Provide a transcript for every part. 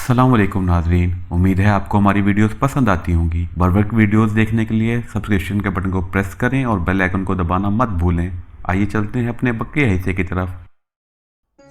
अस्सलाम वालेकुम नाजरीन, उम्मीद है आपको हमारी वीडियोस पसंद आती होंगी। बर वक्त वीडियोस देखने के लिए सब्सक्रिप्शन के बटन को प्रेस करें और बेल आइकन को दबाना मत भूलें। आइए चलते हैं अपने बकिया हिस्से की तरफ।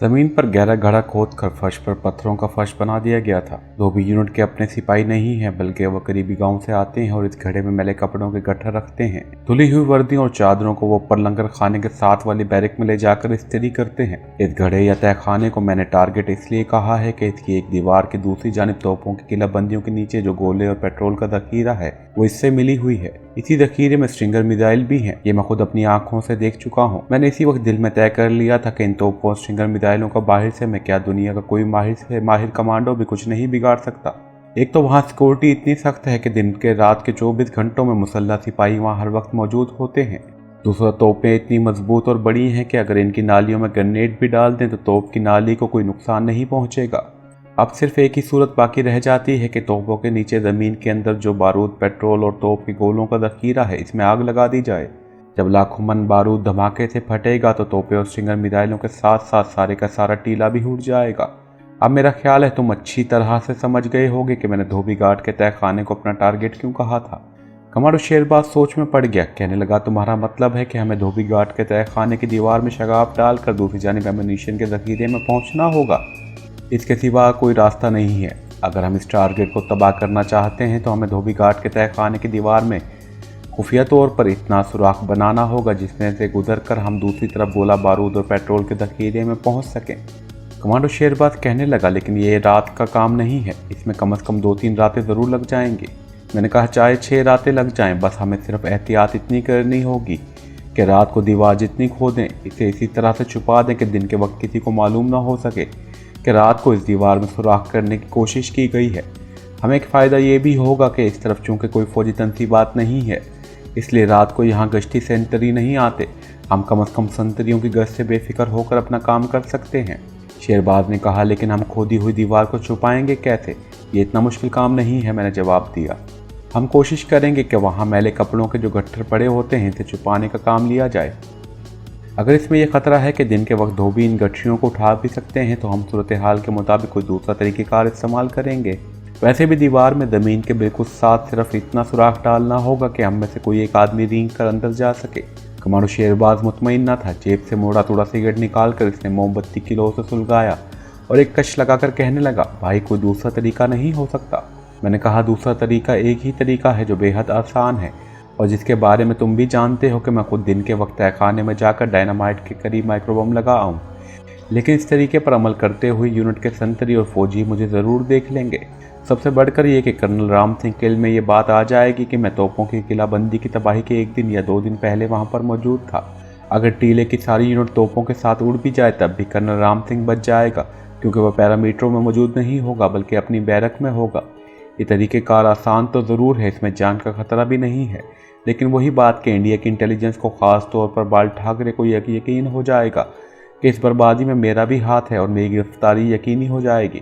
जमीन पर गहरा गड्ढा खोद कर फर्श पर पत्थरों का फर्श बना दिया गया था। धोबी यूनिट के अपने सिपाही नहीं हैं, बल्कि वह करीबी गांव से आते हैं और इस गड्ढे में मैले कपड़ों के गट्ठर रखते हैं। धुली हुई वर्दी और चादरों को वो ऊपर लंगर खाने के साथ वाली बैरक में ले जाकर इस्त्री करते हैं। इस गड्ढे या तहखाने को मैंने टारगेट इसलिए कहा है कि इसकी एक दीवार की दूसरी जानिब तोपों की किलाबंदियों के नीचे जो गोले और पेट्रोल का जखीरा है वो इससे मिली हुई है। इसी जखीरे में स्ट्रिंगर मिसाइल भी हैं। ये मैं खुद अपनी आंखों से देख चुका हूँ। मैंने इसी वक्त दिल में तय कर लिया था कि इन तोपों और स्ट्रिंगर मिसाइलों का बाहर से मैं क्या दुनिया का कोई माहिर कमांडो भी कुछ नहीं बिगाड़ सकता। एक तो वहाँ सिक्योरिटी इतनी सख्त है कि दिन के रात के 24 घंटों में मुसल्लह सिपाही वहाँ हर वक्त मौजूद होते हैं। दूसरा, तोपें इतनी मजबूत और बड़ी हैं कि अगर इनकी नालियों में ग्रेनेड भी डाल दें तो तोप की नाली को कोई नुकसान नहीं पहुँचेगा। अब सिर्फ एक ही सूरत बाकी रह जाती है कि तोपों के नीचे ज़मीन के अंदर जो बारूद, पेट्रोल और तोप के गोलों का ज़खीरा है, इसमें आग लगा दी जाए। जब लाखों मन बारूद धमाके से फटेगा तो तोपें और स्ट्रिंगर मिसाइलों के साथ साथ सारे का सारा टीला भी उड़ जाएगा। अब मेरा ख्याल है तुम अच्छी तरह से समझ गए होगे कि मैंने धोबी घाट के तहखाने को अपना टारगेट क्यों कहा था। कमांडो शेरबाज सोच में पड़ गया। कहने लगा, तुम्हारा मतलब है कि हमें धोबी घाट के तहखाने की दीवार में शगाफ डालकर दूसरी जानिब एमुनीशन के ज़खीरे में पहुँचना होगा। इसके सिवा कोई रास्ता नहीं है। अगर हम इस टारगेट को तबाह करना चाहते हैं तो हमें धोबी घाट के तहखाने की दीवार में खुफिया तौर पर इतना सुराख बनाना होगा जिसमें से गुजरकर हम दूसरी तरफ गोला बारूद और पेट्रोल के जखीरे में पहुंच सकें। कमांडो शेरबाज कहने लगा, लेकिन ये रात का काम नहीं है, इसमें कम से कम 2-3 रातें ज़रूर लग जाएंगी। मैंने कहा, चाहे 6 रातें लग जाएं, बस हमें सिर्फ एहतियात इतनी करनी होगी कि रात को दीवार जितनी खोदें इसे इसी तरह से छुपा दें कि दिन के वक्त किसी को मालूम ना हो सके कि रात को इस दीवार में सुराख करने की कोशिश की गई है। हमें एक फ़ायदा ये भी होगा कि इस तरफ चूँकि कोई फौजी तनसीबात नहीं है, इसलिए रात को यहाँ गश्ती सेंटरी नहीं आते। हम कम से कम संतरियों की गश्त से बेफिक्र होकर अपना काम कर सकते हैं। शेरबाज ने कहा, लेकिन हम खोदी हुई दीवार को छुपाएंगे कैसे? ये इतना मुश्किल काम नहीं है। मैंने जवाब दिया, हम कोशिश करेंगे कि वहाँ मैले कपड़ों के जो गट्ठर पड़े होते हैं इसे छुपाने का काम लिया जाए। अगर इसमें यह खतरा है कि दिन के वक्त धोबी इन गठरियों को उठा भी सकते हैं तो हम सूरत हाल के मुताबिक कोई दूसरा तरीक़ेकार इस्तेमाल करेंगे। वैसे भी दीवार में ज़मीन के बिल्कुल साथ सिर्फ इतना सुराख डालना होगा कि हम में से कोई एक आदमी रेंग कर अंदर जा सके। कमांडो शेरबाज मुतमईन न था। जेब से मोड़ा तोड़ा सिगरेट निकाल कर इसने मोमबत्ती की लौ से सुलगाया और एक कश लगाकर कहने लगा, भाई कोई दूसरा तरीका नहीं हो सकता। मैंने कहा, दूसरा तरीका एक ही तरीका है जो बेहद आसान है और जिसके बारे में तुम भी जानते हो कि मैं खुद दिन के वक्त तहखाने में जाकर डायनामाइट के करीब माइक्रोबम लगा आऊँ। लेकिन इस तरीके पर अमल करते हुए यूनिट के संतरी और फौजी मुझे ज़रूर देख लेंगे। सबसे बढ़कर ये कि कर्नल राम सिंह के इल्म में ये बात आ जाएगी कि मैं तोपों की किलाबंदी की तबाही के 1 दिन या 2 दिन पहले वहाँ पर मौजूद था। अगर टीले की सारी यूनिट तोपों के साथ उड़ भी जाए तब भी कर्नल राम सिंह बच जाएगा, क्योंकि वह पैरामीटरों में मौजूद नहीं होगा बल्कि अपनी बैरक में होगा। ये तरीक़ेकार आसान तो ज़रूर है, इसमें जान का खतरा भी नहीं है, लेकिन वही बात कि इंडिया की इंटेलिजेंस को ख़ास तौर पर बाल ठाकरे को यकीन हो जाएगा कि इस बर्बादी में मेरा भी हाथ है और मेरी गिरफ्तारी यकीनी हो जाएगी।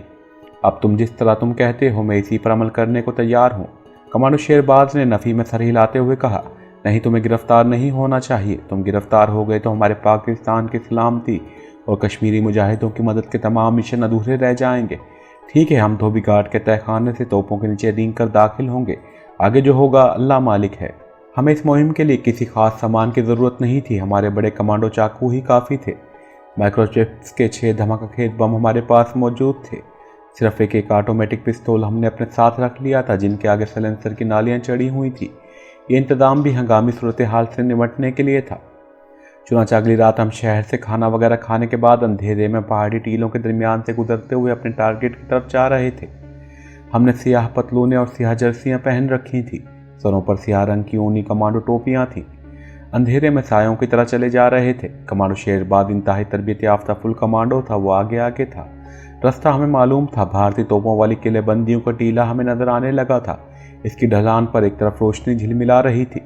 अब तुम जिस तरह तुम कहते हो मैं इसी पर अमल करने को तैयार हूँ। कमांडो शेरबाज ने नफ़ी में सर हिलाते हुए कहा, नहीं, तुम्हें गिरफ्तार नहीं होना चाहिए। तुम गिरफ्तार हो गए तो हमारे पाकिस्तान की सलामती और कश्मीरी मुजाहिदों की मदद के तमाम मिशन अधूरे रह जाएंगे। ठीक है, हम धोबी घाट के तहखाने से तोपों के नीचे रेंग कर दाखिल होंगे। आगे जो होगा अल्लाह मालिक है। हमें इस मुहिम के लिए किसी खास सामान की ज़रूरत नहीं थी। हमारे बड़े कमांडो चाकू ही काफ़ी थे। माइक्रोचिप्स के 6 धमाकाखेज बम हमारे पास मौजूद थे। सिर्फ एक ऑटोमेटिक पिस्तौल हमने अपने साथ रख लिया था जिनके आगे सलेंसर की नालियाँ चढ़ी हुई थी। ये इंतज़ाम भी हंगामी सूरत हाल से निपटने के लिए था। चुनांचे अगली रात हम शहर से खाना वगैरह खाने के बाद अंधेरे में पहाड़ी टीलों के दरमियान से गुजरते हुए अपने टारगेट की तरफ जा रहे थे। हमने सियाह पतलूनें और सियाह जर्सियाँ पहन रखी थी। सरों पर सियाह रंग की ऊनी कमांडो टोपियाँ थीं। अंधेरे में सायों की तरह चले जा रहे थे। कमांडो शेरबाज इंतहाई तरबियत याफ्ता फुल कमांडो था। वो आगे आगे था। रास्ता हमें मालूम था। भारतीय तोपों वाली किलेबंदियों का टीला हमें नजर आने लगा था। इसकी ढलान पर एक तरफ रोशनी झिलमिला रही थी।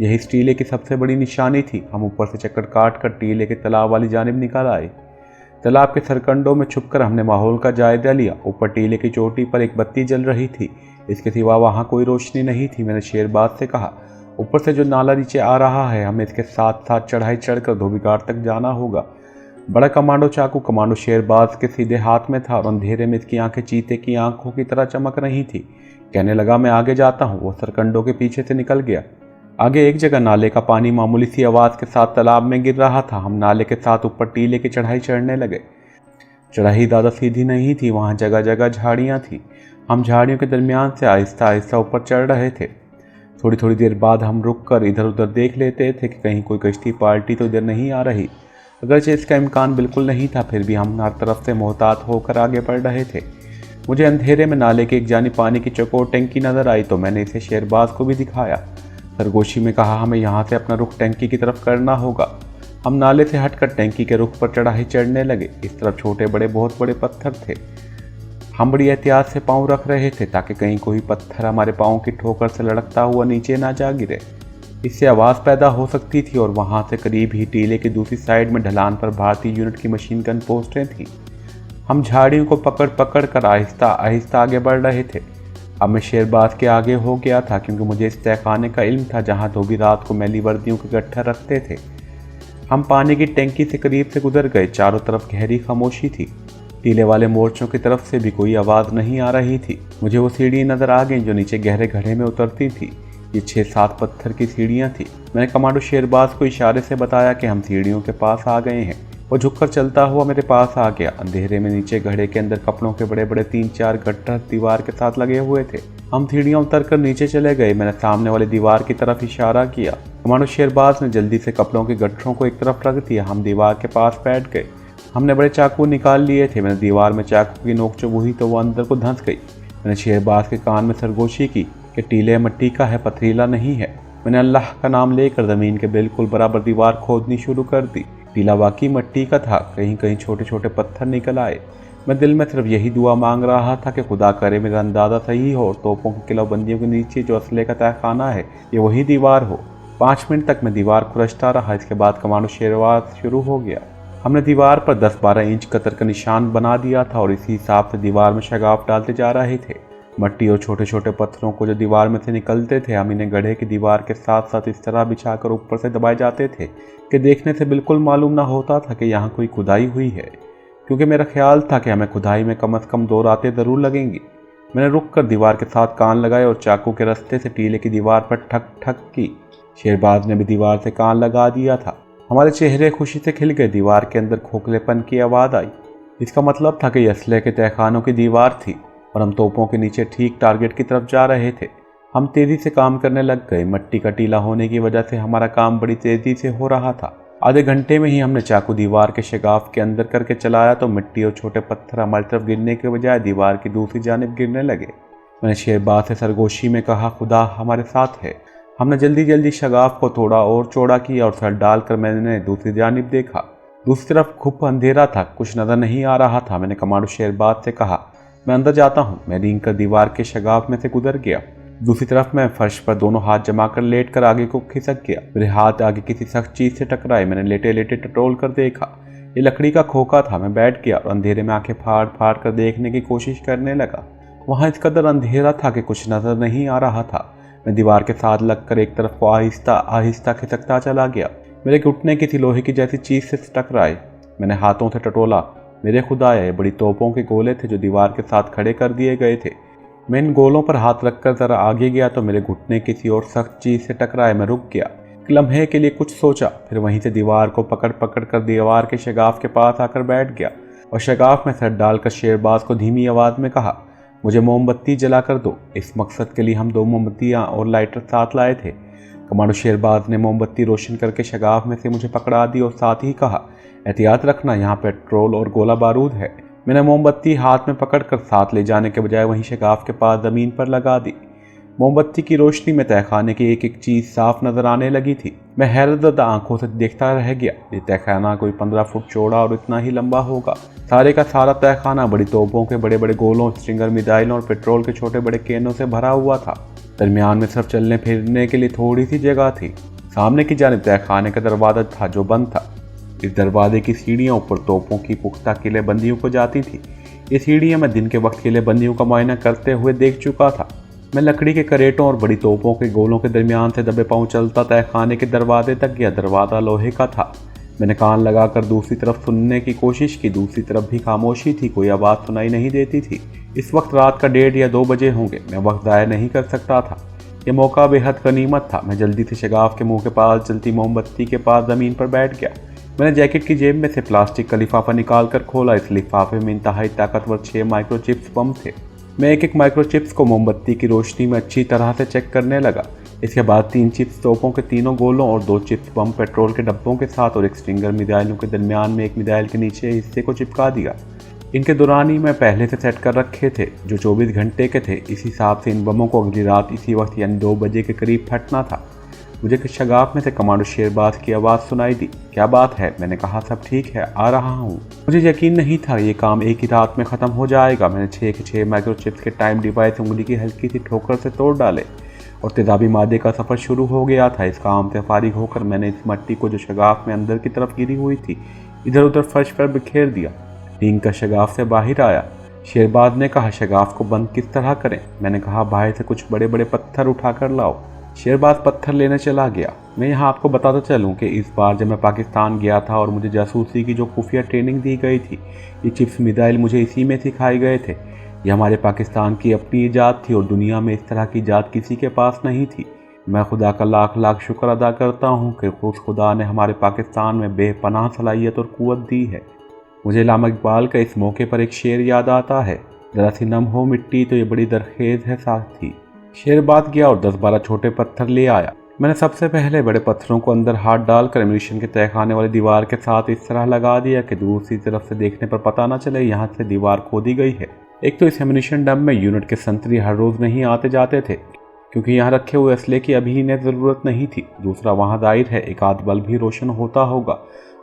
यही इस टीले की सबसे बड़ी निशानी थी। हम ऊपर से चक्कर काट कर टीले के तालाब वाली जानिब निकल आए। तालाब के सरकंडों में छुपकर हमने माहौल का जायजा लिया। ऊपर टीले की चोटी पर एक बत्ती जल रही थी। इसके सिवा वहाँ कोई रोशनी नहीं थी। मैंने शेरबाज से कहा, ऊपर से जो नाला नीचे आ रहा है, हमें इसके साथ साथ चढ़ाई चढ़कर धोबी घाट तक जाना होगा। बड़ा कमांडो चाकू कमांडो शेरबाज के सीधे हाथ में था और अंधेरे में इसकी आंखें चीते की आंखों की तरह चमक रही थी। कहने लगा, मैं आगे जाता हूँ। वो सरकंडों के पीछे से निकल गया। आगे एक जगह नाले का पानी मामूली सी आवाज़ के साथ तालाब में गिर रहा था। हम नाले के साथ ऊपर टीले की चढ़ाई चढ़ने लगे। चढ़ाई ज़्यादा सीधी नहीं थी, वहाँ जगह जगह झाड़ियाँ थीं। हम झाड़ियों के दरमियान से आहिस्ता आहिस्ता ऊपर चढ़ रहे थे। थोड़ी थोड़ी देर बाद हम रुक कर इधर उधर देख लेते थे कि कहीं कोई कश्ती पार्टी तो इधर नहीं आ रही। अगरचे इसका इम्कान बिल्कुल नहीं था, फिर भी हम हर तरफ से मोहतात होकर आगे बढ़ रहे थे। मुझे अंधेरे में नाले के एक जानिब पानी की चौकोर टंकी नजर आई तो मैंने इसे शेरबाज को भी दिखाया। सरगोशी में कहा, हमें यहाँ से अपना रुख टंकी की तरफ करना होगा। हम नाले से हटकर टंकी के रुख पर चढ़ाई चढ़ने लगे। इस तरफ छोटे बड़े बहुत बड़े पत्थर थे। हम बड़ी एहतियात से पाँव रख रहे थे ताकि कहीं कोई पत्थर हमारे पाँव की ठोकर से लड़कता हुआ नीचे ना जा गिरे। इससे आवाज़ पैदा हो सकती थी और वहाँ से करीब ही टीले की दूसरी साइड में ढलान पर भारतीय यूनिट की मशीन गन पोस्टें थीं। हम झाड़ियों को पकड़ पकड़ कर आहिस्ता आहिस्ता आगे बढ़ रहे थे। अब मैं शेरबाज के आगे हो गया था क्योंकि मुझे इस तहखाने का इल्म था जहाँ धोबी रात को मैली वर्दियों के गट्ठर रखते थे। हम पानी की टंकी से करीब से गुजर गए। चारों तरफ गहरी खामोशी थी। टीले वाले मोर्चों की तरफ से भी कोई आवाज़ नहीं आ रही थी। मुझे वो सीढ़ी नज़र आ गई जो नीचे गहरे गड्ढे में उतरती थी। ये 6-7 पत्थर की सीढ़ियाँ थी। मैंने कमांडो शेरबाज को इशारे से बताया कि हम सीढ़ियों के पास आ गए हैं। वो झुककर चलता हुआ मेरे पास आ गया। अंधेरे में नीचे गड्ढे के अंदर कपड़ों के बड़े बड़े 3-4 गट्ठर दीवार के साथ लगे हुए थे। हम सीढ़ियाँ उतर कर नीचे चले गए। मैंने सामने वाली दीवार की तरफ इशारा किया। कमांडो शेरबाज ने जल्दी से कपड़ों के गट्ठरों को एक तरफ रख दिया। हम दीवार के पास बैठ गए। हमने बड़े चाकू निकाल लिए थे। मैंने दीवार में चाकू की नोक चुभी तो वो अंदर को धंस गई। मैंने शेरबाज के कान में सरगोशी की कि टीले मिट्टी का है, पथरीला नहीं है। मैंने अल्लाह का नाम लेकर ज़मीन के बिल्कुल बराबर दीवार खोदनी शुरू कर दी। टीला वाकई मिट्टी का था। कहीं कहीं छोटे छोटे पत्थर निकल आए। मैं दिल में सिर्फ यही दुआ मांग रहा था कि खुदा करे मेरा अंदाज़ा सही हो और तोपों की किलाबंदियों के नीचे जो असले का तहखाना है ये वही दीवार हो। 5 मिनट तक मैं दीवार खुरचता रहा। इसके बाद कमांडो शेरबाज शुरू हो गया। हमने दीवार पर 10-12 इंच कतर का निशान बना दिया था और इसी हिसाब से दीवार में शगाफ डालते जा रहे थे। मिट्टी और छोटे छोटे पत्थरों को जो दीवार में से निकलते थे हम इन्हें गड्ढे की दीवार के साथ साथ इस तरह बिछाकर ऊपर से दबाए जाते थे कि देखने से बिल्कुल मालूम ना होता था कि यहाँ कोई खुदाई हुई है, क्योंकि मेरा ख्याल था कि हमें खुदाई में कम से कम 2 रातें ज़रूर लगेंगी। मैंने रुक कर दीवार के साथ कान लगाए और चाकू के रास्ते से टीले की दीवार पर ठक ठक की। शेरबाज ने भी दीवार से कान लगा दिया था। हमारे चेहरे खुशी से खिल गए। दीवार के अंदर खोखलेपन की आवाज़ आई। इसका मतलब था कि असले के तहखानों की दीवार थी और हम तोपों के नीचे ठीक टारगेट की तरफ जा रहे थे। हम तेज़ी से काम करने लग गए। मिट्टी का टीला होने की वजह से हमारा काम बड़ी तेज़ी से हो रहा था। आधे घंटे में ही हमने चाकू दीवार के शगाफ के अंदर करके चलाया तो मिट्टी और छोटे पत्थर हमारी तरफ गिरने के बजाय दीवार की दूसरी जानिब गिरने लगे। मैंने शेरबाज से सरगोशी में कहा, खुदा हमारे साथ है। हमने जल्दी जल्दी शगाफ को थोड़ा और चौड़ा किया और सर डालकर मैंने दूसरी जानिब देखा। दूसरी तरफ खूब अंधेरा था, कुछ नज़र नहीं आ रहा था। मैंने कमांडो शेरबाज से कहा, मैं अंदर जाता हूँ। मैं रेंग कर दीवार के शगाफ में से गुजर गया। दूसरी तरफ मैं फर्श पर दोनों हाथ जमाकर लेटकर आगे को खिसक गया। मेरे हाथ आगे किसी सख्त चीज़ से टकराए। मैंने लेटे लेटे टटोल कर देखा। ये लकड़ी का खोखा था। मैं बैठ गया और अंधेरे में आंखें फाड़ फाड़ कर देखने की कोशिश करने लगा। वहाँ इस कदर अंधेरा था कि कुछ नज़र नहीं आ रहा था। मैं दीवार के साथ लगकर एक तरफ को आहिस्ता आहिस्ता खिसकता चला गया। मेरे घुटने किसी लोहे की जैसी चीज़ से टकराए। मैंने हाथों से टटोला। मेरे खुदाया ये बड़ी तोपों के गोले थे जो दीवार के साथ खड़े कर दिए गए थे। मैं इन गोलों पर हाथ रखकर ज़रा आगे गया तो मेरे घुटने किसी और सख्त चीज़ से टकराए। मैं रुक गया। एक लम्हे के लिए कुछ सोचा, फिर वहीं से दीवार को पकड़ पकड़ कर दीवार के शगाफ के पास आकर बैठ गया और शगाफ में सर डालकर शेरबाज को धीमी आवाज़ में कहा, मुझे मोमबत्ती जला कर दो। इस मकसद के लिए हम 2 मोमबत्तियाँ और लाइटर साथ लाए थे। कमांडो शेरबाज ने मोमबत्ती रोशन करके शगाफ में से मुझे पकड़ा दी और साथ ही कहा, एहतियात रखना, यहाँ पेट्रोल और गोला बारूद है। मैंने मोमबत्ती हाथ में पकड़कर साथ ले जाने के बजाय वहीं शगाफ के पास ज़मीन पर लगा दी। मोमबत्ती की रोशनी में तहखाने की एक एक चीज़ साफ नजर आने लगी थी। मैं हैरतज़दा आंखों से देखता रह गया। ये तहखाना कोई 15 फुट चौड़ा और इतना ही लंबा होगा। सारे का सारा तहखाना बड़ी तोपों के बड़े बड़े गोलों, स्ट्रिंगर मिसाइलों और पेट्रोल के छोटे बड़े कैनों से भरा हुआ था। दरमियान में सिर्फ चलने फिरने के लिए थोड़ी सी जगह थी। सामने की जानिब तहखाने का दरवाज़ा था जो बंद था। इस दरवाजे की सीढ़ियाँ ऊपर तोपों की पुख्ता किलेबंदियों को जाती थी। ये सीढ़ियाँ मैं दिन के वक्त किलेबंदियों का मुआयना करते हुए देख चुका था। मैं लकड़ी के करेटों और बड़ी तोपों के गोलों के दरमियान से दबे पाँव चलता तहखाने के दरवाजे तक गया। दरवाज़ा लोहे का था। मैंने कान लगाकर दूसरी तरफ सुनने की कोशिश की। दूसरी तरफ भी खामोशी थी, कोई आवाज़ सुनाई नहीं देती थी। इस वक्त रात का 1:30 या 2 बजे होंगे। मैं वक्त ज़ाया नहीं कर सकता था। यह मौका बेहद गनीमत था। मैं जल्दी से शगाफ के मुंह के पास जलती मोमबत्ती के पास ज़मीन पर बैठ गया। मैंने जैकेट की जेब में से प्लास्टिक का लिफाफा निकाल कर खोला। इस लिफाफे में इंतहाई ताकतवर 6 माइक्रोचिप्स बम थे। मैं एक माइक्रोचिप्स को मोमबत्ती की रोशनी में अच्छी तरह से चेक करने लगा। इसके बाद 3 चिप्स तोपों के तीनों गोलों और 2 चिप्स बम पेट्रोल के डब्बों के साथ और एक स्ट्रिंगर मिसाइलों के दरमियान में एक मिसाइल के नीचे हिस्से को चिपका दिया। इनके दौरान ही मैं पहले से सेट कर रखे थे, जो 24 घंटे के थे। इस हिसाब से इन बमों को अगली रात इसी वक्त यानी 2 बजे के करीब फटना था। मुझे शगाफ में से कमांडो शेरबाज की आवाज़ सुनाई दी। क्या बात है? मैंने कहा, सब ठीक है, आ रहा हूँ। मुझे यकीन नहीं था ये काम एक ही रात में ख़त्म हो जाएगा। मैंने 6 के 6 माइक्रोचिप्स के टाइम डिवाइस उंगली की हल्की सी ठोकर से तोड़ डाले और तेजाबी मादे का सफ़र शुरू हो गया था। इस काम से फारिग होकर मैंने इस मट्टी को जो शगाफ में अंदर की तरफ गिरी हुई थी इधर उधर फर्श पर बिखेर दिया। टीन का शगाफ से बाहर आया। शेरबाज ने कहा, शगाफ को बंद किस तरह करें? मैंने कहा, बाहर से कुछ बड़े बड़े पत्थर उठा कर लाओ। शेरबाज पत्थर लेने चला गया। मैं यहाँ आपको बताता चलूँ कि इस बार जब मैं पाकिस्तान गया था और मुझे जासूसी की जो खुफिया ट्रेनिंग दी गई थी, ये चिप्स मिसाइल मुझे इसी में सिखाए गए थे। ये हमारे पाकिस्तान की अपनी ईजाद थी और दुनिया में इस तरह की ईजाद किसी के पास नहीं थी। मैं खुदा का लाख लाख शुक्र अदा करता हूँ कि उस खुदा ने हमारे पाकिस्तान में बेपनाह सलाहियत और क़ुव्वत दी है। मुझे अल्लामा इकबाल का इस मौके पर एक शेर याद आता है, ज़रा सी नम हो मिट्टी तो ये बड़ी दरखेज़ है साथी। शेरबाज गया और 10-12 छोटे पत्थर ले आया। मैंने सबसे पहले बड़े पत्थरों को अंदर हाथ डालकर एम्यूनिशन के तहखाने वाली दीवार के साथ इस तरह लगा दिया कि दूसरी तरफ से देखने पर पता न चले यहाँ से दीवार खोदी गई है। एक तो इस एम्यूनिशन डंप में यूनिट के संतरी हर रोज़ नहीं आते जाते थे, क्योंकि यहाँ रखे हुए असले की अभी इन्हें ज़रूरत नहीं थी। दूसरा, वहाँ जाहिर है एक आध बल्ब भी रोशन होता होगा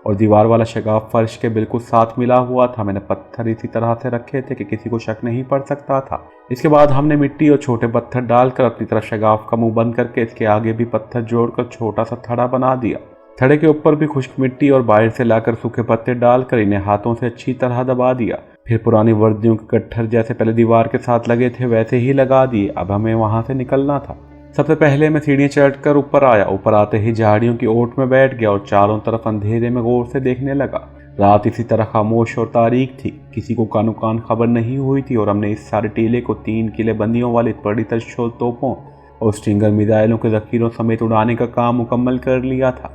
और दीवार वाला शगाफ फर्श के बिल्कुल साथ मिला हुआ था। मैंने पत्थर इसी तरह से रखे थे कि किसी को शक नहीं पड़ सकता था। इसके बाद हमने मिट्टी और छोटे पत्थर डालकर अपनी तरफ शगाफ का मुंह बंद करके इसके आगे भी पत्थर जोड़कर छोटा सा थड़ा बना दिया। थड़े के ऊपर भी खुश्क मिट्टी और बाहर से लाकर सूखे पत्ते डालकर इन्हें हाथों से अच्छी तरह दबा दिया। फिर पुरानी वर्दियों के गट्ठर जैसे पहले दीवार के साथ लगे थे वैसे ही लगा दिए। अब हमें वहां से निकलना था। सबसे पहले मैं सीढ़ियाँ चढ़कर ऊपर आया। ऊपर आते ही झाड़ियों की ओट में बैठ गया और चारों तरफ अंधेरे में गौर से देखने लगा। रात इसी तरह खामोश और तारीक थी। किसी को कानो कान खबर नहीं हुई थी और हमने इस सारे टीले को 3 किले बंदियों वाली बड़ी तरशोल तोपों और स्ट्रिंगर मिसाइलों के जखीरों समेत उड़ाने का काम मुकम्मल कर लिया था।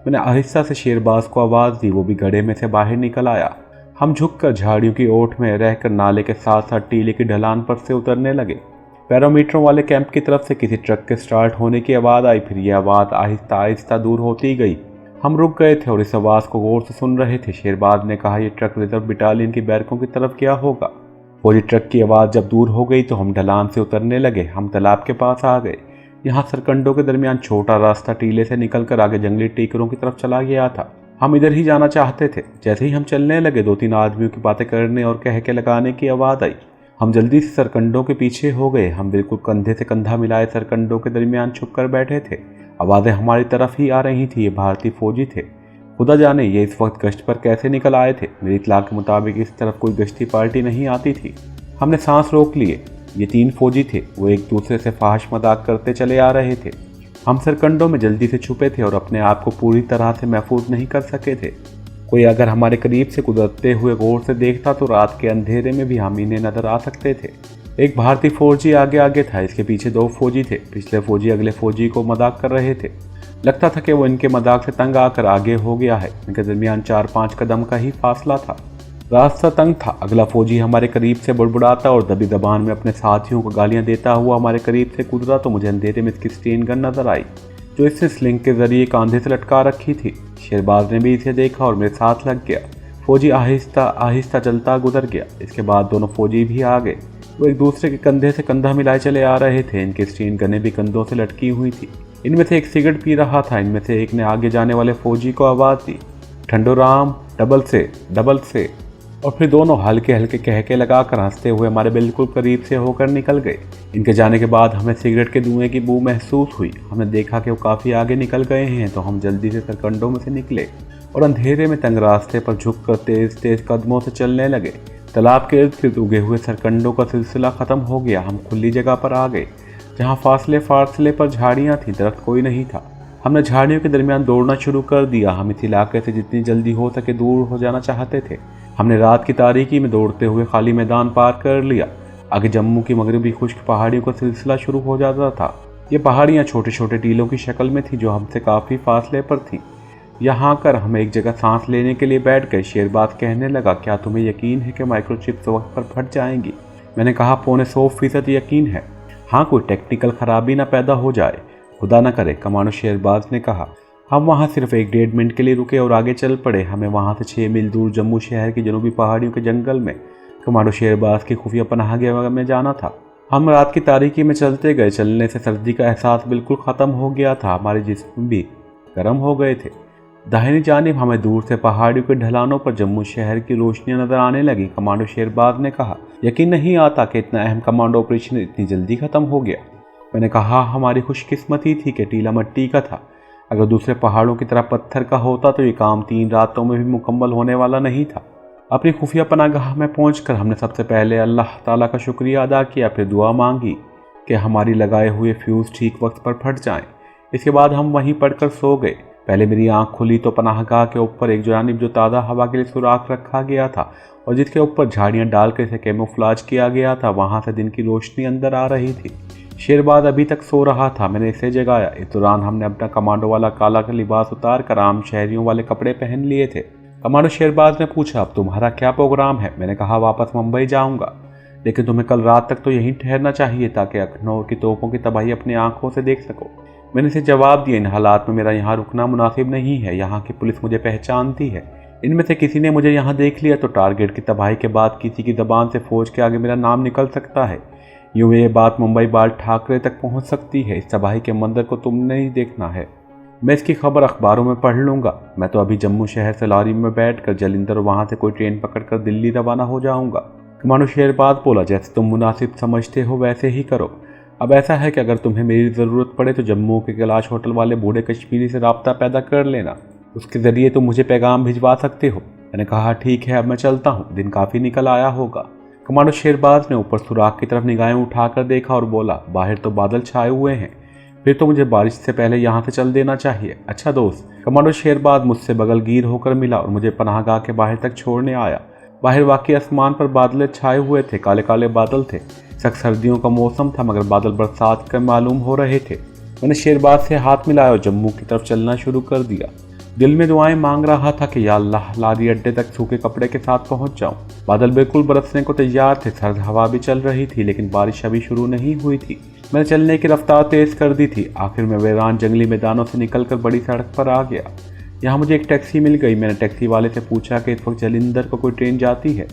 मैंने आहिस्ता से शेरबाज को आवाज़ दी। वो भी गड्ढे में से बाहर निकल आया। हम झुककर झाड़ियों की ओट में रहकर नाले के साथ साथ टीले की ढलान पर से उतरने लगे। पैरामीटरों वाले कैंप की तरफ से किसी ट्रक के स्टार्ट होने की आवाज़ आई। फिर यह आवाज़ आहिस्ता आहिस्ता दूर होती गई। हम रुक गए थे और इस आवाज़ को गौर से सुन रहे थे। शेरबाज ने कहा, यह ट्रक रिजर्व बटालियन की बैरकों की तरफ गया होगा। फौजी ट्रक की आवाज़ जब दूर हो गई तो हम ढलान से उतरने लगे। हम तालाब के पास आ गए। यहाँ सरकंडों के दरमियान छोटा रास्ता टीले से निकलकर आगे जंगली टीकरों की तरफ चला गया था। हम इधर ही जाना चाहते थे। जैसे ही हम चलने लगे 2-3 आदमियों की बातें करने और कह के लगाने की आवाज़ आई। हम जल्दी से सरकंडों के पीछे हो गए। हम बिल्कुल कंधे से कंधा मिलाए सरकंडों के दरमियान छुप कर बैठे थे। आवाज़ें हमारी तरफ ही आ रही थी। ये भारतीय फौजी थे। खुदा जाने ये इस वक्त गश्त पर कैसे निकल आए थे। मेरी इत्तला के मुताबिक इस तरफ कोई गश्ती पार्टी नहीं आती थी। हमने सांस रोक लिए। ये 3 फौजी थे। वो एक दूसरे से फाहश मजाक करते चले आ रहे थे। हम सरकंडों में जल्दी से छुपे थे और अपने आप को पूरी तरह से महफूज नहीं कर सके थे। कोई अगर हमारे करीब से गुजरते हुए गौर से देखता तो रात के अंधेरे में भी हम इन्हें नजर आ सकते थे। एक भारतीय फौजी आगे आगे था। इसके पीछे 2 फौजी थे। पिछले फौजी अगले फौजी को मजाक कर रहे थे। लगता था कि वो इनके मजाक से तंग आकर आगे हो गया है। इनके दरमियान 4-5 कदम का ही फासला था। रास्ता तंग था। अगला फौजी हमारे करीब से बुड़बुड़ाता और दबी जबान में अपने साथियों को गालियां देता हुआ हमारे करीब से गुजरा तो मुझे अंधेरे में इसकी स्टेन गन नजर आई, जो इससे स्लिंग के जरिए कांधे से लटका रखी थी। शेरबाज ने भी इसे देखा और मेरे साथ लग गया। फौजी आहिस्ता आहिस्ता चलता गुजर गया। इसके बाद दोनों फौजी भी आ गए। वो एक दूसरे के कंधे से कंधा मिलाए चले आ रहे थे। इनके स्टीन गनें भी कंधों से लटकी हुई थी। इनमें से एक सिगरेट पी रहा था। इनमें से एक ने आगे जाने वाले फौजी को आवाज़ दी, ठंडो राम, डबल से। और फिर दोनों हल्के हल्के कहके लगाकर हंसते हुए हमारे बिल्कुल करीब से होकर निकल गए। इनके जाने के बाद हमें सिगरेट के धुएं की बू महसूस हुई। हमने देखा कि वो काफ़ी आगे निकल गए हैं तो हम जल्दी से सरकंडों में से निकले और अंधेरे में तंग रास्ते पर झुककर तेज तेज कदमों से चलने लगे। तालाब के इर्द गिर्द उगे हुए सरकंडों का सिलसिला ख़त्म हो गया। हम खुली जगह पर आ गए जहाँ फासले पर झाड़ियाँ थीं, दरख्त कोई नहीं था। हमने झाड़ियों के दरमियान दौड़ना शुरू कर दिया। हम इस इलाके से जितनी जल्दी हो सके दूर हो जाना चाहते थे। हमने रात की तारीकी में दौड़ते हुए खाली मैदान पार कर लिया। आगे जम्मू की मगरबी खुश्क पहाड़ियों का सिलसिला शुरू हो जाता था। ये पहाड़ियाँ छोटे छोटे टीलों की शक्ल में थी जो हमसे काफ़ी फासले पर थीं। यहाँ आकर हम एक जगह सांस लेने के लिए बैठ गए। शेरबाज कहने लगा, क्या तुम्हें यकीन है कि माइक्रोचिप्स वक्त पर फट जाएंगी? मैंने कहा, 100% यकीन है। हाँ, कोई टेक्निकल खराबी ना पैदा हो जाए, खुदा ना करे, कमांडो शेरबाज ने कहा। हम वहाँ सिर्फ 1-1.5 मिनट के लिए रुके और आगे चल पड़े। हमें वहाँ से 6 मील दूर जम्मू शहर की जनूबी पहाड़ियों के जंगल में कमांडो शेरबाज की खुफिया पनाहगाह में जाना था। हम रात की तारीकी में चलते गए। चलने से सर्दी का एहसास बिल्कुल ख़त्म हो गया था। हमारे जिस्म भी गर्म हो गए थे। दाहिनी जानिब हमें दूर से पहाड़ियों के ढलानों पर जम्मू शहर की रोशनियां नजर आने लगी। कमांडो शेरबाज ने कहा, यकीन नहीं आता कि इतना अहम कमांडो ऑपरेशन इतनी जल्दी ख़त्म हो गया। मैंने कहा, हमारी खुशकिस्मती थी कि टीला मिट्टी का था। अगर दूसरे पहाड़ों की तरह पत्थर का होता तो ये काम 3 रातों में भी मुकम्मल होने वाला नहीं था। अपनी खुफिया पनागाह में पहुंचकर हमने सबसे पहले अल्लाह ताला का शुक्रिया अदा किया, फिर दुआ मांगी कि हमारी लगाए हुए फ्यूज़ ठीक वक्त पर फट जाएं। इसके बाद हम वहीं पड़कर सो गए। पहले मेरी आंख खुली तो पनाहगाह के ऊपर एक जानिब जो ताज़ा हवा के लिए सुराख रखा गया था और जिसके ऊपर झाड़ियाँ डालकर इसे कैमोफ्लाज किया गया था, वहाँ से दिन की रोशनी अंदर आ रही थी। शेरबाज अभी तक सो रहा था। मैंने इसे जगाया। इस दौरान हमने अपना कमांडो वाला काला का लिबास उतार कर आम शहरियों वाले कपड़े पहन लिए थे। कमांडो शेरबाज ने पूछा, अब तुम्हारा क्या प्रोग्राम है? मैंने कहा, वापस मुंबई जाऊंगा, लेकिन तुम्हें कल रात तक तो यहीं ठहरना चाहिए ताकि अखनौर की तोपों की तबाही अपनी आंखों से देख सको। मैंने इसे जवाब दिया, इन हालात में मेरा यहाँ रुकना मुनासिब नहीं है। यहाँ की पुलिस मुझे पहचानती है। इनमें से किसी ने मुझे यहाँ देख लिया तो टारगेट की तबाही के बाद किसी की ज़बान से फौज के आगे मेरा नाम निकल सकता है। यूँ ये बात मुंबई बाल ठाकरे तक पहुँच सकती है। इस तबाही के मंजर को तुमने ही देखना है। मैं इसकी खबर अखबारों में पढ़ लूँगा। मैं तो अभी जम्मू शहर से लॉरी में बैठकर जलिंदर और वहाँ से कोई ट्रेन पकड़कर दिल्ली रवाना हो जाऊँगा। कमांडो शेरबाज बोला, जैसे तुम मुनासिब समझते हो वैसे ही करो। अब ऐसा है कि अगर तुम्हें मेरी ज़रूरत पड़े तो जम्मू के कैलाश होटल वाले बूढ़े कश्मीरी से रब्ता पैदा कर लेना। उसके ज़रिए तुम मुझे पैगाम भिजवा सकते हो। मैंने कहा, ठीक है, अब मैं चलता हूँ। दिन काफ़ी निकल आया होगा। कमांडो शेरबाज ने ऊपर सुराख की तरफ निगाहें उठाकर देखा और बोला, बाहर तो बादल छाए हुए हैं, फिर तो मुझे बारिश से पहले यहाँ से चल देना चाहिए। अच्छा दोस्त। कमांडो शेरबाज मुझसे बगलगीर होकर मिला और मुझे पनाहगाह के बाहर तक छोड़ने आया। बाहर वाकई आसमान पर बादल छाए हुए थे। काले काले बादल थे। सख्त सर्दियों का मौसम था मगर बादल बरसात के मालूम हो रहे थे। मैंने शेरबाज से हाथ मिलाया और जम्मू की तरफ चलना शुरू कर दिया। दिल में दुआएं मांग रहा था कि या अल्लाह लारी अड्डे तक सूखे कपड़े के साथ पहुंच जाऊं। बादल बिल्कुल बरसने को तैयार थे। सर्द हवा भी चल रही थी लेकिन बारिश अभी शुरू नहीं हुई थी। मैंने चलने की रफ्तार तेज कर दी थी। आखिर में वीरान जंगली मैदानों से निकलकर बड़ी सड़क पर आ गया। यहाँ मुझे एक टैक्सी मिल गई। मैंने टैक्सी वाले से पूछा कि इस वक्त जलिंदर को कोई ट्रेन जाती है।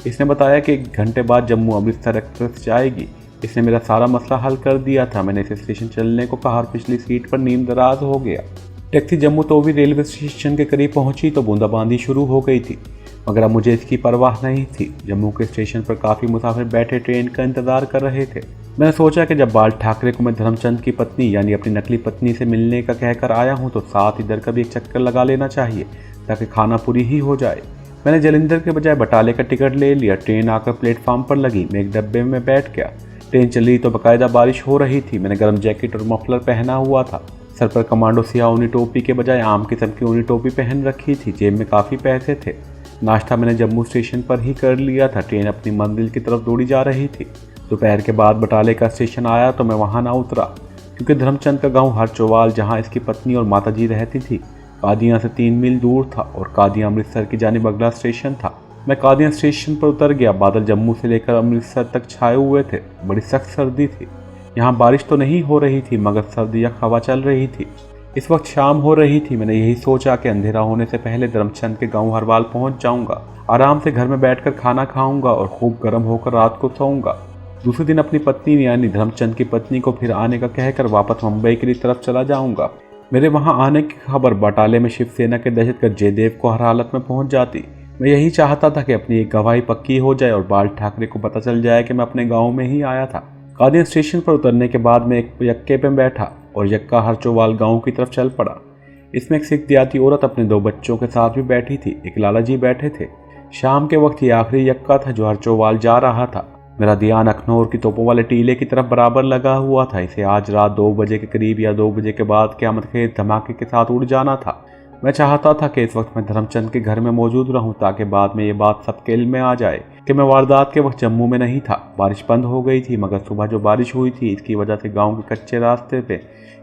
इसने बताया कि 1 घंटे बाद जम्मू अमृतसर एक्सप्रेस जाएगी। इसने मेरा सारा मसला हल कर दिया था। मैंने इसे स्टेशन चलने को कहा और पिछली सीट पर नींद दराज हो गया। टैक्सी जम्मू तोवी रेलवे स्टेशन के करीब पहुंची तो बूंदाबांदी शुरू हो गई थी मगर अब मुझे इसकी परवाह नहीं थी। जम्मू के स्टेशन पर काफ़ी मुसाफिर बैठे ट्रेन का इंतजार कर रहे थे। मैंने सोचा कि जब बाल ठाकरे को मैं धर्मचंद की पत्नी यानी अपनी नकली पत्नी से मिलने का कहकर आया हूँ तो साथ इधर का भी एक चक्कर लगा लेना चाहिए ताकि खाना पूरी ही हो जाए। मैंने जलिंदर के बजाय बटाले का टिकट ले लिया। ट्रेन आकर प्लेटफार्म पर लगी। मैं एक डब्बे में बैठ गया। ट्रेन चली तो बाकायदा बारिश हो रही थी। मैंने गर्म जैकेट और मफलर पहना हुआ था। सर पर कमांडो सियाह ऊनी टोपी के बजाय आम किस्म की ऊनी टोपी पहन रखी थी। जेब में काफ़ी पैसे थे। नाश्ता मैंने जम्मू स्टेशन पर ही कर लिया था। ट्रेन अपनी मंजिल की तरफ दौड़ी जा रही थी। दोपहर के बाद बटाले का स्टेशन आया तो मैं वहाँ ना उतरा क्योंकि धर्मचंद का गांव हरचोवाल जहाँ इसकी पत्नी और माताजी रहती थी कादियाँ से 3 मील दूर था और कादियाँ अमृतसर की जानिब अगला स्टेशन था। मैं कादियाँ स्टेशन पर उतर गया। बादल जम्मू से लेकर अमृतसर तक छाए हुए थे। बड़ी सख्त सर्दी थी। यहाँ बारिश तो नहीं हो रही थी मगर सर्दी यक हवा चल रही थी। इस वक्त शाम हो रही थी। मैंने यही सोचा कि अंधेरा होने से पहले धर्मचंद के गांव हरवाल पहुंच जाऊंगा। आराम से घर में बैठकर खाना खाऊंगा और खूब गर्म होकर रात को सोऊंगा। दूसरे दिन अपनी पत्नी यानी धर्मचंद की पत्नी को फिर आने का कहकर वापस मुंबई की तरफ चला जाऊंगा। मेरे वहां आने की खबर बटाले में शिवसेना के दहशतगर्द जयदेव को हर हालत में पहुंच जाती। मैं यही चाहता था कि अपनी एक गवाही पक्की हो जाए और बाल ठाकरे को पता चल जाए कि मैं अपने गाँव में ही आया था। कादियाँ स्टेशन पर उतरने के बाद मैं एक यक्के पे बैठा और यक्का हरचोवाल गांव की तरफ चल पड़ा। इसमें एक सिख देहाती औरत अपने 2 बच्चों के साथ भी बैठी थी। एक लाला जी बैठे थे। शाम के वक्त ये आखिरी यक्का था जो हरचोवाल जा रहा था। मेरा ध्यान अखनौर की तोपों वाले टीले की तरफ बराबर लगा हुआ था। इसे आज रात 2 बजे के करीब या 2 बजे के बाद क़यामत के धमाके के साथ उड़ जाना था। मैं चाहता था कि इस वक्त मैं धर्मचंद के घर में मौजूद रहूं, ताकि बाद में ये बात सबके इल्म में आ जाए कि मैं वारदात के वक्त जम्मू में नहीं था। बारिश बंद हो गई थी, मगर सुबह जो बारिश हुई थी इसकी वजह से गाँव के कच्चे रास्ते पे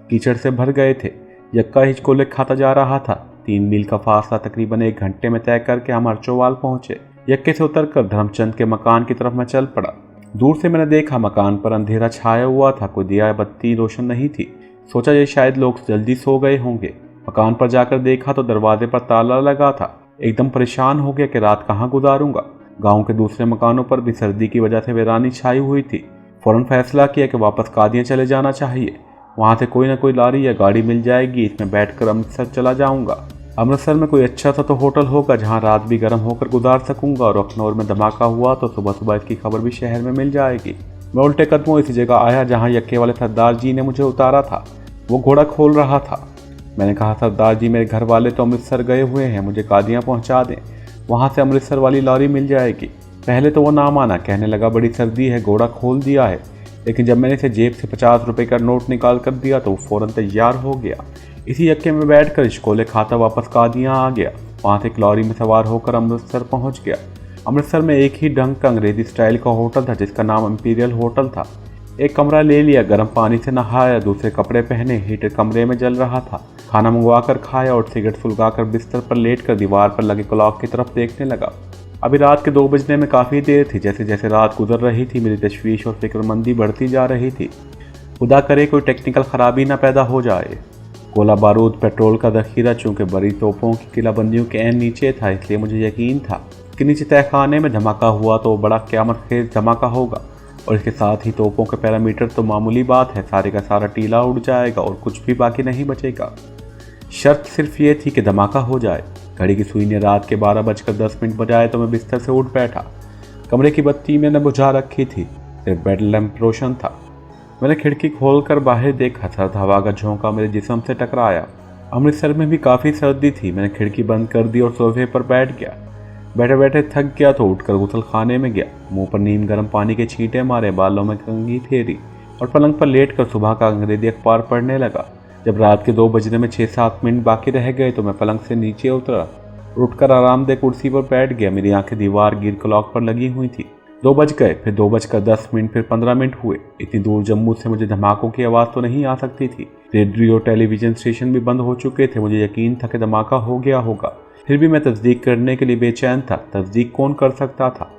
कीचड़ से भर गए थे। यक्का हिचकोले खाता जा रहा था। 3 मील का फासला तकरीबन 1 घंटे में तय करके हम अर्चोवाल पहुंचे। यक्के से उतरकर धर्मचंद के मकान की तरफ मैं चल पड़ा। दूर से मैंने देखा मकान पर अंधेरा छाया हुआ था, कोई दिया बत्ती रोशन नहीं थी। सोचा ये शायद लोग जल्दी सो गए होंगे। मकान पर जाकर देखा तो दरवाजे पर ताला लगा था। एकदम परेशान हो गया कि रात कहाँ गुजारूंगा। गांव के दूसरे मकानों पर भी सर्दी की वजह से वीरानी छाई हुई थी। फौरन फैसला किया कि वापस कादियां चले जाना चाहिए। वहां से कोई ना कोई लारी या गाड़ी मिल जाएगी, इसमें बैठकर अमृतसर चला जाऊंगा। अमृतसर में कोई अच्छा सा तो होटल होगा जहां रात भी गर्म होकर गुजार सकूंगा, और अखनौर में धमाका हुआ तो सुबह सुबह इसकी खबर भी शहर में मिल जाएगी। मैं उल्टे कदमों इसी जगह आया जहां यक्के वाले सरदार जी ने मुझे उतारा था। वो घोड़ा खोल रहा था। मैंने कहा, सरदार जी मेरे घर वाले तो अमृतसर गए हुए हैं, मुझे कादियां पहुंचा दें, वहां से अमृतसर वाली लॉरी मिल जाएगी। पहले तो वो ना माना, कहने लगा बड़ी सर्दी है, घोड़ा खोल दिया है। लेकिन जब मैंने इसे जेब से 50 रुपये का नोट निकाल कर दिया तो वो फ़ौरन तैयार हो गया। इसी यक्के में बैठकर इश्कोले खाता वापस कादियां आ गया। वहाँ से एक लॉरी में सवार होकर अमृतसर पहुँच गया। अमृतसर में एक ही ढंग का अंग्रेजी स्टाइल का होटल था जिसका नाम इंपीरियल होटल था। एक कमरा ले लिया, गर्म पानी से नहाया, दूसरे कपड़े पहने, हीटर कमरे में जल रहा था। खाना मंगवा कर खाया और सिगरेट सुलगाकर बिस्तर पर लेटकर दीवार पर लगे क्लॉक की तरफ देखने लगा। अभी रात के 2 बजने में काफ़ी देर थी। जैसे जैसे रात गुजर रही थी मेरी तशवीश और फिक्रमंदी बढ़ती जा रही थी। खुदा करे कोई टेक्निकल ख़राबी ना पैदा हो जाए। गोला बारूद, पेट्रोल का ज़ख़ीरा चूँकि बड़ी तोपों की किलाबंदियों के ऐन नीचे था, इसलिए मुझे यकीन था कि नीचे तहखाने में धमाका हुआ तो बड़ा क़यामत खेज़ धमाका होगा। और इसके साथ ही तोपों के पैरामीटर तो मामूली बात है, सारे का सारा टीला उड़ जाएगा और कुछ भी बाकी नहीं बचेगा। शर्त सिर्फ ये थी कि धमाका हो जाए। घड़ी की सुई ने रात के 12:10 बजाए तो मैं बिस्तर से उठ बैठा। कमरे की बत्ती मैंने बुझा रखी थी, सिर्फ बेड लैंप रोशन था। मैंने खिड़की खोलकर बाहर देखा। सर्द हवा का झोंका मेरे जिस्म से टकराया। अमृतसर में भी काफ़ी सर्दी थी। मैंने खिड़की बंद कर दी और सोफे पर बैठ गया। बैठे बैठे थक गया तो उठकर गुसल खाने में गया। मुंह पर नीम गर्म पानी के छींटे मारे, बालों में कंघी फेरी और पलंग पर लेटकर सुबह का अंग्रेजी अखबार पढ़ने लगा। जब रात के 2 बजने में 6-7 मिनट बाकी रह गए तो मैं पलंग से नीचे उतरा, उठकर आरामदेह कुर्सी पर बैठ गया। मेरी आंखें दीवार गिर क्लॉक पर लगी हुई थी। 2 बज गए, फिर 2:10, फिर 15 मिनट हुए। इतनी दूर जम्मू से मुझे धमाकों की आवाज़ तो नहीं आ सकती थी। रेडियो और टेलीविज़न स्टेशन भी बंद हो चुके थे। मुझे यकीन था कि धमाका हो गया होगा, फिर भी मैं तस्दीक करने के लिए बेचैन था। तस्दीक कौन कर सकता था?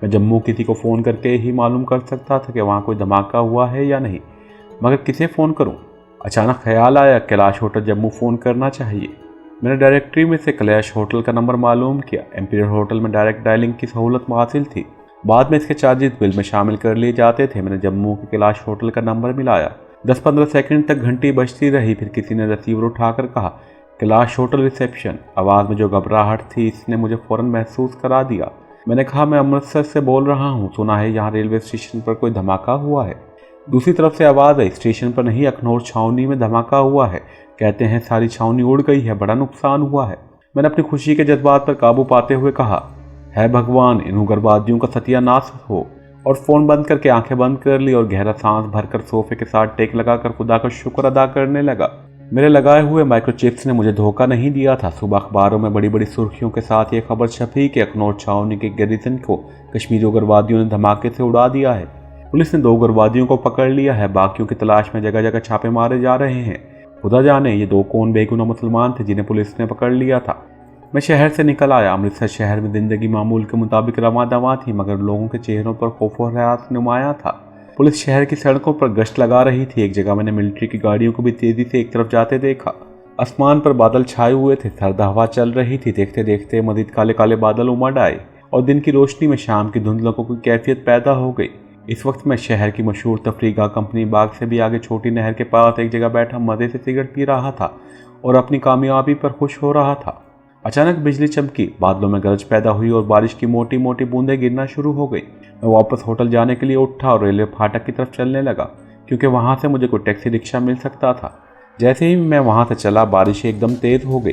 मैं जम्मू किसी को फ़ोन करके ही मालूम कर सकता था कि वहाँ कोई धमाका हुआ है या नहीं, मगर किसे फ़ोन करूँ? अचानक ख्याल आया, कैलाश होटल जम्मू फ़ोन करना चाहिए। मैंने डायरेक्टरी में से कैलाश होटल का नंबर मालूम किया। एम्पीरियल होटल में डायरेक्ट डायलिंग की सहूलत हासिल थी। बाद में इसके चार्जेस बिल में शामिल कर लिए जाते थे। मैंने जम्मू के कैलाश होटल का नंबर मिलाया। 10-15 सेकंड तक घंटी बजती रही। फिर किसी ने रिसीवर उठाकर कहा, कैलाश होटल रिसेप्शन। आवाज़ में जो घबराहट थी इसने मुझे फ़ौरन महसूस करा दिया। मैंने कहा, मैं अमृतसर से बोल रहा हूँ, सुना है यहाँ रेलवे स्टेशन पर कोई धमाका हुआ है। दूसरी तरफ से आवाज़ आई, स्टेशन पर नहीं, अखनौर छावनी में धमाका हुआ है। कहते हैं सारी छावनी उड़ गई है, बड़ा नुकसान हुआ है। मैंने अपनी खुशी के जज्बात पर काबू पाते हुए कहा, है भगवान इन उग्रवादियों का सत्यानाश हो, और फ़ोन बंद करके आंखें बंद कर ली और गहरा सांस भरकर सोफे के साथ टेक लगाकर खुदा का शुक्र अदा करने लगा। मेरे लगाए हुए माइक्रोचिप्स ने मुझे धोखा नहीं दिया था। सुबह अखबारों में बड़ी बड़ी सुर्खियों के साथ ये खबर छपी कि अखनौर छावनी के गैरिसन को कश्मीरी उग्रवादियों ने धमाके से उड़ा दिया है। पुलिस ने 2 उग्रवादियों को पकड़ लिया है। बाकियों की तलाश में जगह जगह छापे मारे जा रहे हैं। खुदा जाने ये 2 कौन बेगुनाह मुसलमान थे जिन्हें पुलिस ने पकड़ लिया था। मैं शहर से निकल आया। अमृतसर शहर में जिंदगी मामूल के मुताबिक रवां दवां थी, मगर लोगों के चेहरों पर खौफ और हरास नुमाया था। पुलिस शहर की सड़कों पर गश्त लगा रही थी। एक जगह मैंने मिलिट्री की गाड़ियों को भी तेजी से एक तरफ जाते देखा। आसमान पर बादल छाए हुए थे, सर्द हवा चल रही थी। देखते देखते मजीद काले काले बादल उमड़ आए और दिन की रोशनी में शाम की धुंधलों की कैफियत पैदा हो गई। इस वक्त मैं शहर की मशहूर तफरीगा कंपनी बाग से भी आगे छोटी नहर के पास एक जगह बैठा मज़े से सिगरेट पी रहा था और अपनी कामयाबी पर खुश हो रहा था। अचानक बिजली चमकी, बादलों में गरज पैदा हुई और बारिश की मोटी मोटी बूंदें गिरना शुरू हो गई। मैं वापस होटल जाने के लिए उठा और रेलवे फाटक की तरफ चलने लगा, क्योंकि वहाँ से मुझे कोई टैक्सी रिक्शा मिल सकता था। जैसे ही मैं वहाँ से चला, बारिश एकदम तेज़ हो गई।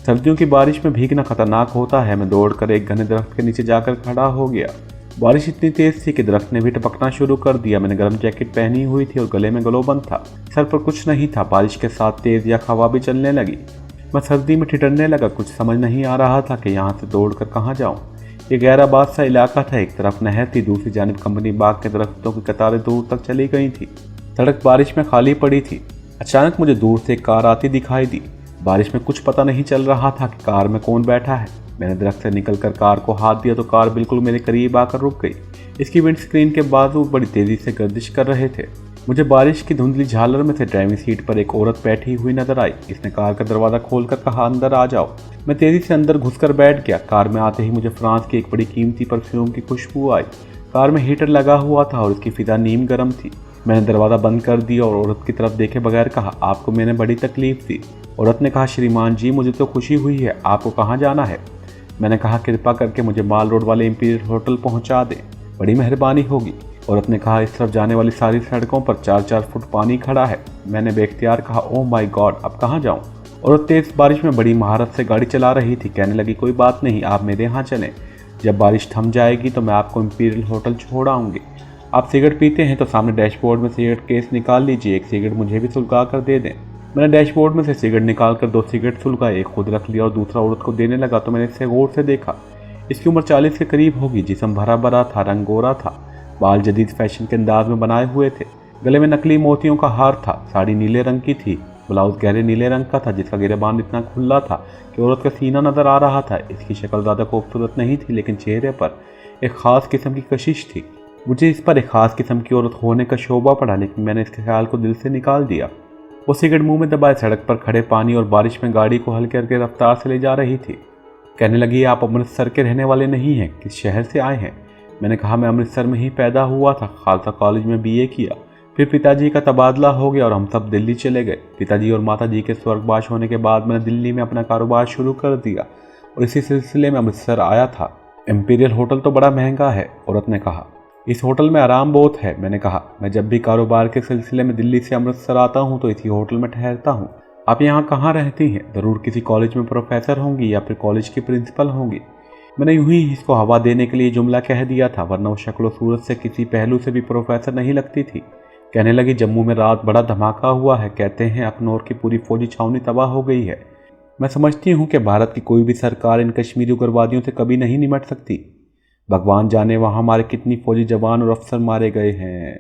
सर्दियों की बारिश में भीगना खतरनाक होता है। मैं दौड़कर एक घने दरख्त के नीचे जाकर खड़ा हो गया। बारिश इतनी तेज थी कि दरख्त ने भी टपकना शुरू कर दिया। मैंने गर्म जैकेट पहनी हुई थी और गले में ग्लोबंद था। सर पर कुछ नहीं था। बारिश के साथ तेज या हवा भी चलने लगी। मैं सर्दी में ठिठुरने लगा। कुछ समझ नहीं आ रहा था कि यहाँ से दौड़कर कहाँ जाऊँ। ये गहरा बात सा इलाका था। एक तरफ नहर थी, दूसरी जानिब कंपनी बाग के दरख्तों की कतारें दूर तक चली गई थी। सड़क बारिश में खाली पड़ी थी। अचानक मुझे दूर से एक कार आती दिखाई दी। बारिश में कुछ पता नहीं चल रहा था कि कार में कौन बैठा है। मैंने दरख्त से निकलकर कार को हाथ दिया तो कार बिल्कुल मेरे करीब आकर रुक गई। इसकी विंडस्क्रीन के बाजू बड़ी तेजी से गर्दिश कर रहे थे। मुझे बारिश की धुंधली झालर में से ड्राइविंग सीट पर एक औरत बैठी हुई नजर आई। इसने कार का दरवाज़ा खोलकर कहा, अंदर आ जाओ। मैं तेजी से अंदर घुसकर बैठ गया। कार में आते ही मुझे फ्रांस की एक बड़ी कीमती परफ्यूम की खुशबू आई। कार में हीटर लगा हुआ था और उसकी फिजा नीम गर्म थी। मैंने दरवाज़ा बंद कर दिया और औरत की तरफ देखे बगैर कहा, आपको मैंने बड़ी तकलीफ दी। औरत ने कहा, श्रीमान जी मुझे तो खुशी हुई है, आपको कहाँ जाना है? मैंने कहा, कृपा करके मुझे माल रोड वाले इंपीरियल होटल पहुँचा दें, बड़ी मेहरबानी होगी। औरत ने कहा, इस तरफ जाने वाली सारी सड़कों पर 4-4 फुट पानी खड़ा है। मैंने बेख्तियार कहा, ओह माय गॉड, अब कहाँ जाऊँ? औरत तेज बारिश में बड़ी महारत से गाड़ी चला रही थी। कहने लगी, कोई बात नहीं, आप मेरे यहाँ चलें। जब बारिश थम जाएगी तो मैं आपको इंपीरियल होटल छोड़ आऊँगी। आप सिगरेट पीते हैं तो सामने डैशबोर्ड में सिगरेट केस निकाल लीजिए, एक सिगरेट मुझे भी सुलगा कर दे दें। मैंने डैशबोर्ड में से सिगरेट निकाल कर 2 सिगरेट सुलगाए, एक खुद रख लिया और दूसरा औरत को देने लगा तो मैंने इसे गौर से देखा। इसकी उम्र 40 के करीब होगी। जिस्म भरा भरा था, रंग गोरा था, बाल जदीद फैशन के अंदाज में बनाए हुए थे। गले में नकली मोतियों का हार था। साड़ी नीले रंग की थी, ब्लाउज गहरे नीले रंग का था जिसका गिरेबान इतना खुला था कि औरत का सीना नजर आ रहा था। इसकी शक्ल ज़्यादा खूबसूरत नहीं थी लेकिन चेहरे पर एक ख़ास किस्म की कशिश थी। मुझे इस पर एक ख़ास किस्म की औरत होने का शोभा पड़ा, लेकिन मैंने इसके ख्याल को दिल से निकाल दिया। वो सिगरेट मुंह में दबाए सड़क पर खड़े पानी और बारिश में गाड़ी को हल्के हल्के रफ्तार से ले जा रही थी। कहने लगी, आप अमृतसर के रहने वाले नहीं हैं, किस शहर से आए हैं? मैंने कहा, मैं अमृतसर में ही पैदा हुआ था, खालसा कॉलेज में BA किया, फिर पिताजी का तबादला हो गया और हम सब दिल्ली चले गए। पिताजी और माताजी के स्वर्गवास होने के बाद मैंने दिल्ली में अपना कारोबार शुरू कर दिया और इसी सिलसिले में अमृतसर आया था। इंपीरियल होटल तो बड़ा महंगा है, औरत ने कहा। इस होटल में आराम बहुत है, मैंने कहा। मैं जब भी कारोबार के सिलसिले में दिल्ली से अमृतसर आता हूँ तो इसी होटल में ठहरता हूँ। आप यहाँ कहाँ रहती हैं? ज़रूर किसी कॉलेज में प्रोफेसर होंगी या फिर कॉलेज की प्रिंसिपल होंगी। मैंने यूं ही इसको हवा देने के लिए जुमला कह दिया था, वरना वो शक्ल सूरत से किसी पहलू से भी प्रोफेसर नहीं लगती थी। कहने लगी, जम्मू में रात बड़ा धमाका हुआ है, कहते हैं अखनौर की पूरी फौजी छावनी तबाह हो गई है। मैं समझती हूँ कि भारत की कोई भी सरकार इन कश्मीरी उग्रवादियों से कभी नहीं निपट सकती। भगवान जाने वहाँ हमारे कितनी फौजी जवान और अफसर मारे गए हैं।